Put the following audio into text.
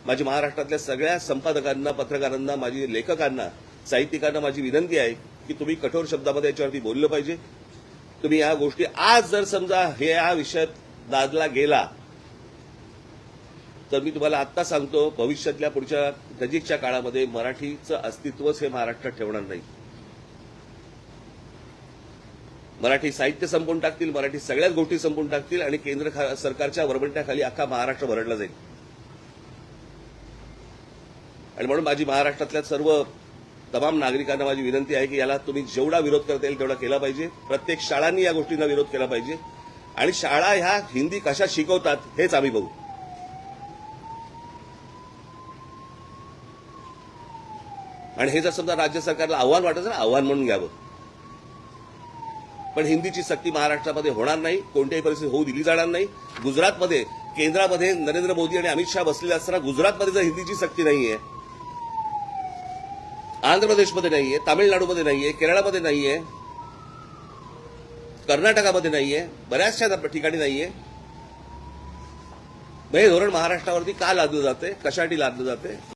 माझी महाराष्ट्रातल्या सगळ्या संपादकांना, पत्रकारांना, माझी लेखकांना, साहित्यिकांना माझी विनंती आहे की तुम्ही कठोर शब्दामध्ये याच्यावरती बोललं पाहिजे. तुम्ही या गोष्टी आज जर समजा हे या विषयात दादला गेला तर मी तुम्हाला आत्ता सांगतो, भविष्यातल्या पुढच्या नजीकच्या काळामध्ये मराठीचं अस्तित्वच हे महाराष्ट्रात ठेवणार नाही. मराठी साहित्य संपवून टाकतील, मराठी सगळ्याच गोष्टी संपवून टाकतील आणि केंद्र सरकारच्या वरवंट्याखाली अख्खा महाराष्ट्र भरडला जाईल. आणि म्हणून माझी महाराष्ट्रातल्या सर्व तमाम नागरिकांना माझी विनंती आहे की याला तुम्ही जेवढा विरोध करता येईल तेवढा केला पाहिजे. प्रत्येक शाळांनी या गोष्टींना विरोध केला पाहिजे आणि शाळा ह्या हिंदी कशा शिकवतात हेच आम्ही बघू. आणि हे जर समजा राज्य सरकारला आव्हान वाटत ना, आव्हान म्हणून घ्यावं. पण हिंदीची सक्ती महाराष्ट्रामध्ये होणार नाही, कोणत्याही परिस्थितीत होऊ दिली जाणार नाही. गुजरातमध्ये, केंद्रामध्ये नरेंद्र मोदी आणि अमित शहा बसलेले असताना गुजरातमध्ये जर हिंदीची सक्ती नाहीये, आंध्र प्रदेशमध्ये नाहीये, तामिळनाडूमध्ये नाहीये, केरळमध्ये नाहीये, कर्नाटकामध्ये नाहीये, बऱ्याचशा ठिकाणी नाहीये, हे धोरण महाराष्ट्रावरती का लादलं जाते, कशासाठी लादलं जाते.